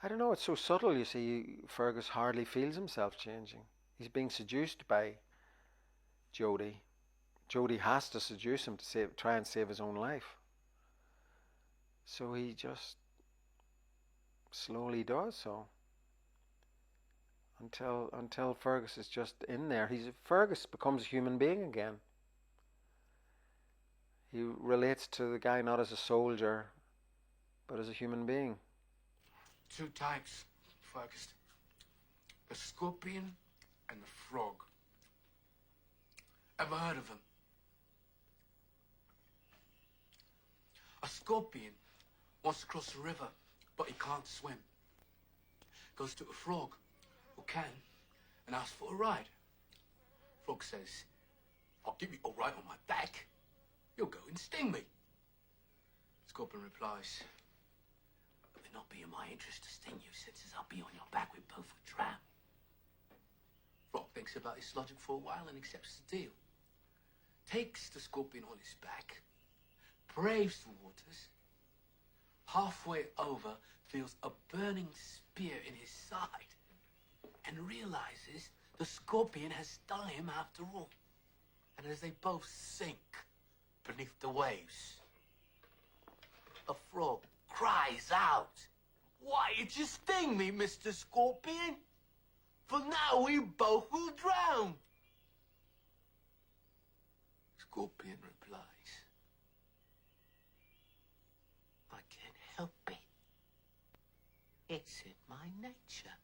I don't know, it's so subtle, you see. Fergus hardly feels himself changing. He's being seduced by Jody. Jody has to seduce him to try and save his own life. So he just slowly does so. Until Fergus is just in there. Fergus becomes a human being again. He relates to the guy not as a soldier, but as a human being. Two types, Fergus. The scorpion and the frog. Ever heard of them? A scorpion wants to cross the river, but he can't swim. Goes to a frog who can and asks for a ride. Frog says, I'll give you a ride on my back. You'll go and sting me. Scorpion replies, it will not be in my interest to sting you, since as I'll be on your back, we both would drown. Frog thinks about his logic for a while and accepts the deal. Takes the scorpion on his back, braves the waters, halfway over feels a burning spear in his side and realizes the scorpion has stung him after all. And as they both sink beneath the waves, a frog cries out, "Why did you sting me, Mr. Scorpion? For now we both will drown." Scorpion replies, "I can't help it. It's in my nature."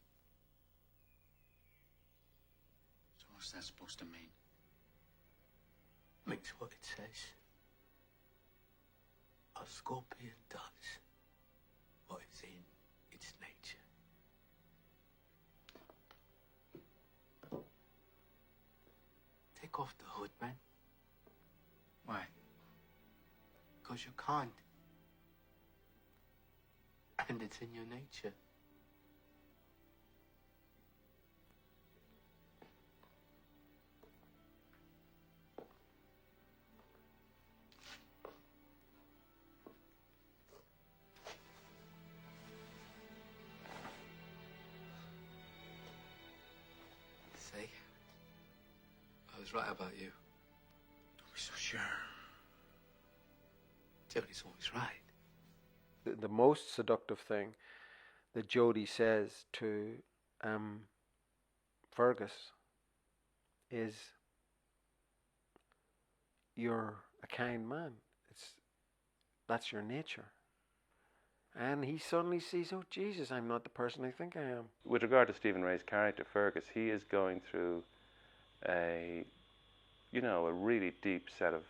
So what's that supposed to mean? Means what it says. A scorpion does what is in its nature. Take off the hood, man. Why? Because you can't. And it's in your nature. See? I was right about you. Don't be so sure. Jody's always right. The most seductive thing that Jody says to Fergus is, "You're a kind man. That's your nature." And he suddenly sees, oh Jesus, I'm not the person I think I am. With regard to Stephen Rea's character, Fergus, he is going through a really deep set of,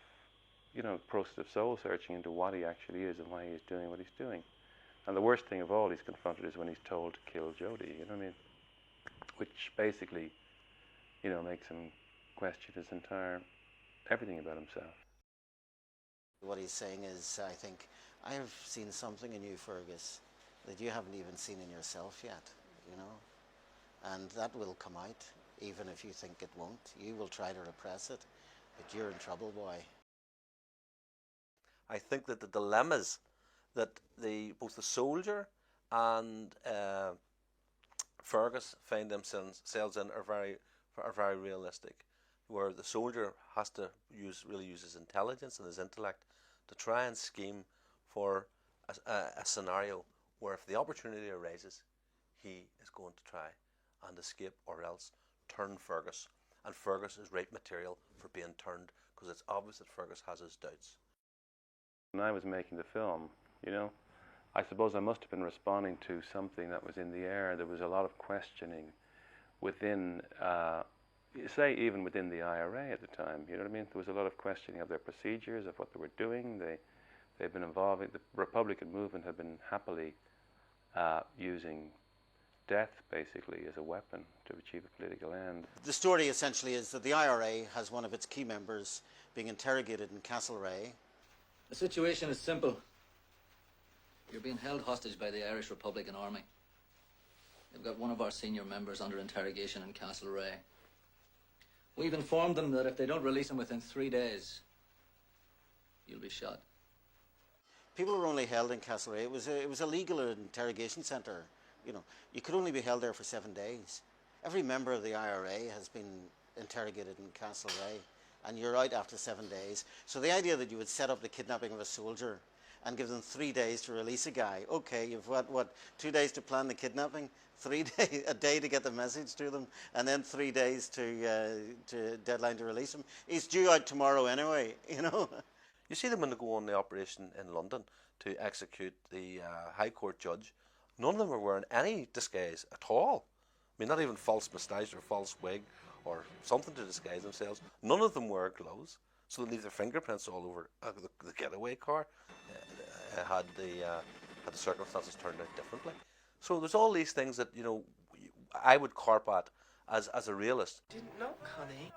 process of soul searching into what he actually is and why he's doing what he's doing. And the worst thing of all he's confronted is when he's told to kill Jody, you know what I mean? Which basically, makes him question his entire, everything about himself. What he's saying is, I think, I have seen something in you, Fergus, that you haven't even seen in yourself yet, and that will come out, even if you think it won't. You will try to repress it, but you're in trouble, boy. I think that the dilemmas that both the soldier and Fergus find themselves in are very realistic, where the soldier has to use his intelligence and his intellect to try and scheme for a scenario where, if the opportunity arises, he is going to try and escape or else turn Fergus. And Fergus is ripe material for being turned, because it's obvious that Fergus has his doubts. When I was making the film, I suppose I must have been responding to something that was in the air. There was a lot of questioning within, even within the IRA at the time, you know what I mean? There was a lot of questioning of their procedures, of what they were doing. They've been involving, the Republican movement had been happily using death, basically, as a weapon to achieve a political end. The story essentially is that the IRA has one of its key members being interrogated in Castlereagh. The situation is simple. You're being held hostage by the Irish Republican Army. They've got one of our senior members under interrogation in Castlereagh. We've informed them that if they don't release him within 3 days, you'll be shot. People were only held in Castlereagh. It was a legal interrogation centre You know, you could only be held there for 7 days. Every member of the IRA has been interrogated in Castlereagh, and you're out after 7 days. So the idea that you would set up the kidnapping of a soldier and give them 3 days to release a guy. Okay, you've got, what, 2 days to plan the kidnapping, 3 days, a day to get the message to them, and then 3 days to deadline to release him. He's due out tomorrow anyway, you know. You see them when they go on the operation in London to execute the High Court judge. None of them are wearing any disguise at all. I mean, not even false moustache or false wig or something to disguise themselves. None of them wear gloves, so they leave their fingerprints all over the getaway car had the circumstances turned out differently. So there's all these things that, you know, I would carp at as a realist. Didn't know, Connie.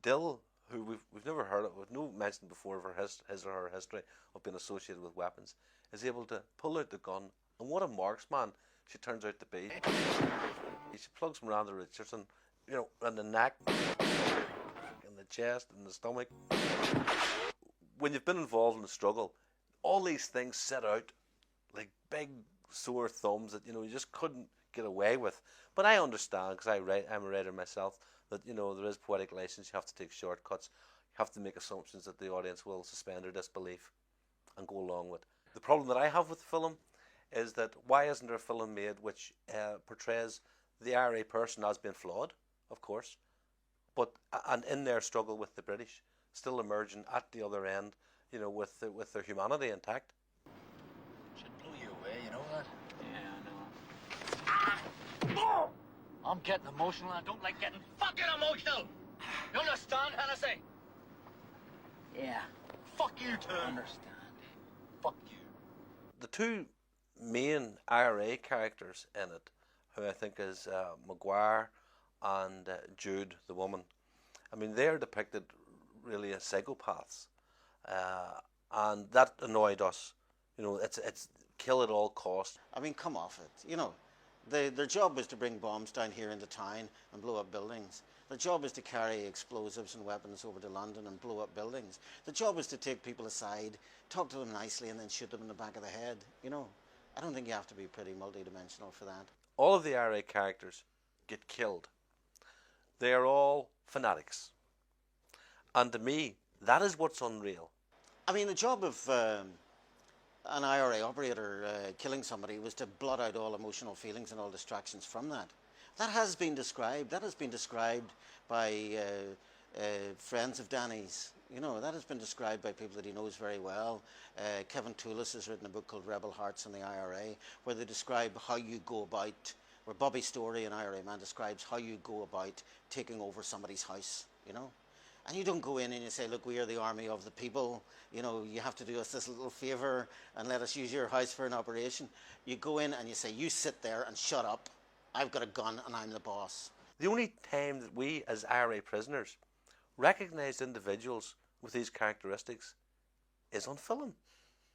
Dill, who we've never heard of, we've no mention before of his or her history of being associated with weapons, is able to pull out the gun, and what a marksman she turns out to be. She plugs Miranda Richardson, you know, in the neck, in the chest, in the stomach. When you've been involved in the struggle, all these things set out like big sore thumbs that, you know, you just couldn't get away with. But I understand, because I'm a writer myself, that, you know, there is poetic license. You have to take shortcuts. You have to make assumptions that the audience will suspend their disbelief and go along with. The problem that I have with the film is that why isn't there a film made which portrays the IRA person as being flawed, of course, but and in their struggle with the British, still emerging at the other end, you know, with their humanity intact. Should blow you away, you know that? Yeah, I know. I'm getting emotional and I don't like getting fucking emotional! You understand, Hennessy? Yeah. Fuck you too. Understand. Fuck you. The two main IRA characters in it, who I think is Maguire and Jude, the woman, I mean, they're depicted really as psychopaths, and that annoyed us. You know, it's kill at all costs. I mean, come off it. You know, their job was to bring bombs down here into town and blow up buildings. Their job is to carry explosives and weapons over to London and blow up buildings. The job is to take people aside, talk to them nicely, and then shoot them in the back of the head. You know, I don't think you have to be pretty multidimensional for that. All of the IRA characters get killed. They are all fanatics. And to me, that is what's unreal. I mean, the job of an IRA operator killing somebody was to blot out all emotional feelings and all distractions from that. That has been described. That has been described by friends of Danny's. You know, that has been described by people that he knows very well. Kevin Toulis has written a book called Rebel Hearts in the IRA, where they describe how you go about, where Bobby Story, an IRA man, describes how you go about taking over somebody's house, you know. And you don't go in and you say, look, we are the army of the people. You know, you have to do us this little favour and let us use your house for an operation. You go in and you say, you sit there and shut up. I've got a gun and I'm the boss. The only time that we as IRA prisoners recognised individuals with these characteristics is on film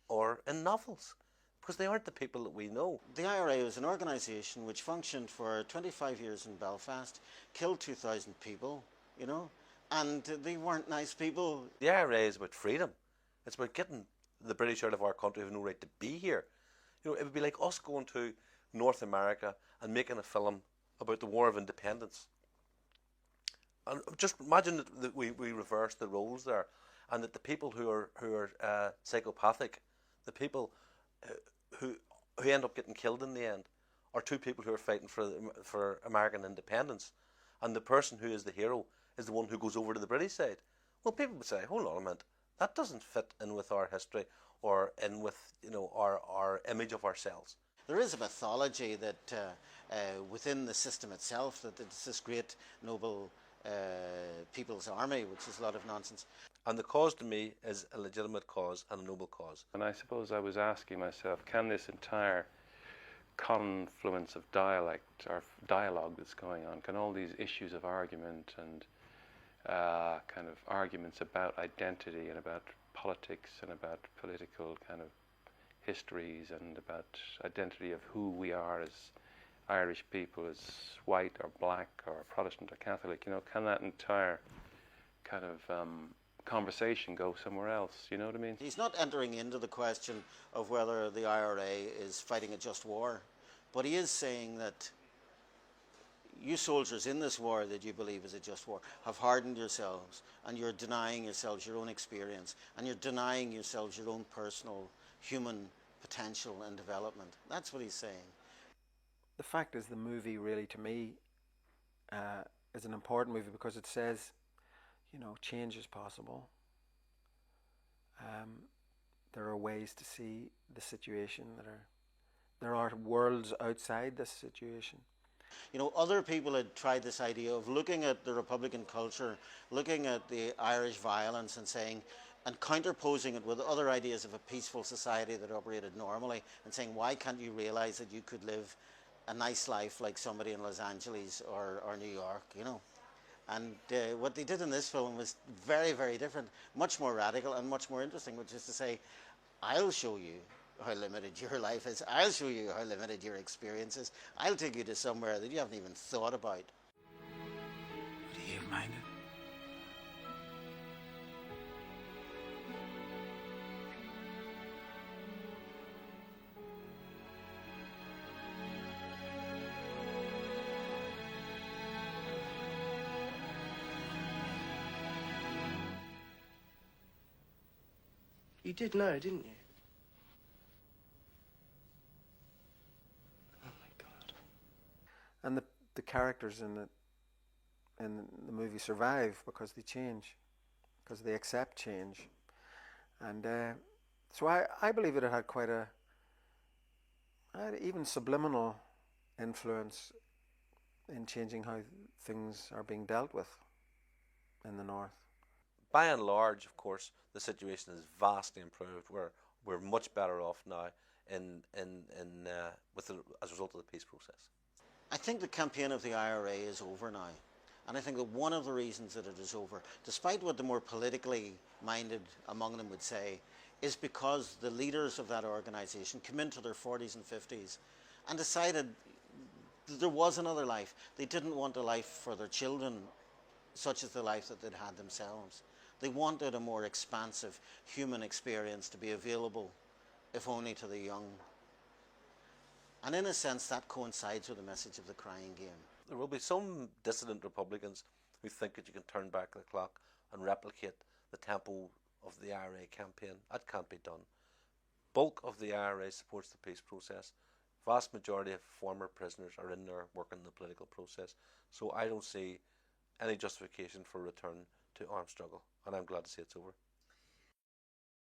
or in novels, because they aren't the people that we know. The IRA was an organisation which functioned for 25 years in Belfast, killed 2,000 people, you know, and they weren't nice people. The IRA is about freedom. It's about getting the British out of our country who have no right to be here. You know, it would be like us going to North America and making a film about the War of Independence. And just imagine that we reverse the roles there, and that the people who are psychopathic, the people who end up getting killed in the end, are two people who are fighting for American independence, and the person who is the hero is the one who goes over to the British side. Well, people would say, hold on a minute, that doesn't fit in with our history or in with, you know, our image of ourselves. There is a mythology that within the system itself, that it's this great noble people's army, which is a lot of nonsense. And the cause to me is a legitimate cause and a noble cause. And I suppose I was asking myself, can this entire confluence of dialect or dialogue that's going on, can all these issues of argument and kind of arguments about identity and about politics and about political kind of histories and about identity of who we are as Irish people, as white or black or Protestant or Catholic, you know, can that entire kind of conversation go somewhere else. You know what I mean? He's not entering into the question of whether the IRA is fighting a just war, but he is saying that you soldiers in this war that you believe is a just war have hardened yourselves, and you're denying yourselves your own experience, and you're denying yourselves your own personal human potential and development. That's what he's saying. The fact is, the movie really, to me, is an important movie because it says, you know, change is possible. There are ways to see the situation there are worlds outside this situation. You know, other people had tried this idea of looking at the Republican culture, looking at the Irish violence and saying, and counterposing it with other ideas of a peaceful society that operated normally, and saying, why can't you realize that you could live a nice life like somebody in Los Angeles or New York, you know? And what they did in this film was very, very different, much more radical and much more interesting, which is to say, I'll show you how limited your life is. I'll show you how limited your experience is. I'll take you to somewhere that you haven't even thought about. What do you mind? You did know, didn't you? Oh my God. And the characters in the movie survive because they change, because they accept change. And so I believe it had quite a even subliminal influence in changing how things are being dealt with in the North. By and large, of course, the situation is vastly improved. We're much better off now as a result of the peace process. I think the campaign of the IRA is over now. And I think that one of the reasons that it is over, despite what the more politically minded among them would say, is because the leaders of that organisation came into their 40s and 50s and decided there was another life. They didn't want a life for their children such as the life that they'd had themselves. They wanted a more expansive human experience to be available, if only to the young. And in a sense, that coincides with the message of the Crying Game. There will be some dissident Republicans who think that you can turn back the clock and replicate the tempo of the IRA campaign. That can't be done. Bulk of the IRA supports the peace process. Vast majority of former prisoners are in there working the political process. So I don't see any justification for return to armed struggle, and I'm glad to see it's over.